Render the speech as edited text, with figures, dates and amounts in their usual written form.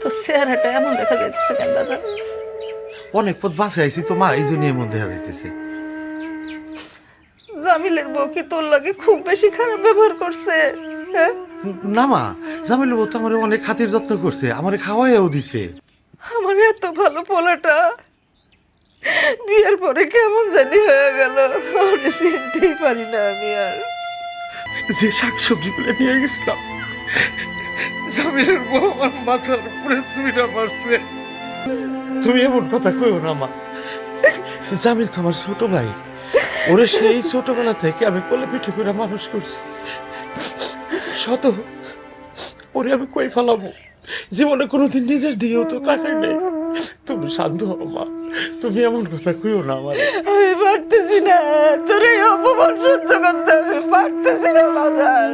তো চেহারাটা এমন দেখা যাচ্ছে কেন দাদা? অনেক পথ বাসে আইছি তো মা, এই জন্য এমন দেখা যাইতেছে। জামিলের বউ কি তোর লাগে খুব বেশি খারাপ ব্যবহার করছে? হ্যাঁ, না মা, জামিল বউ তো আমার অনেক খাতির যত্ন করছে, আমারে খাওয়াইও দিছে। আমার এত ভালো পোলাটা বিয়ের পরে কেমন জানি হয়ে গেল, আমি চিনতেই পারি না আমি আর। যে শাকসবজিগুলো নিয়ে গেছিলাম, জামিলের বউ আমার মাথার উপরে চুইটা মারছে। তুমি এমন কথা কইও না মা, জামিল তো আমার ছোট ভাই, ওরে সেই ছোটবেলা থেকে আমি কোলে পিঠে করে মানুষ করছি। শত হোক, ওরে আমি কই ফেলাবো? জীবনে কোনোদিন নিজের দিয়েও তো তাকাই নাই। তুমি শান্ত হও মা, তুমি এমন কথা কইও না আমার। আমি পারতেছি না, তোর এই অপমান সহ্য করতে আমি পারতেছি না বাজার।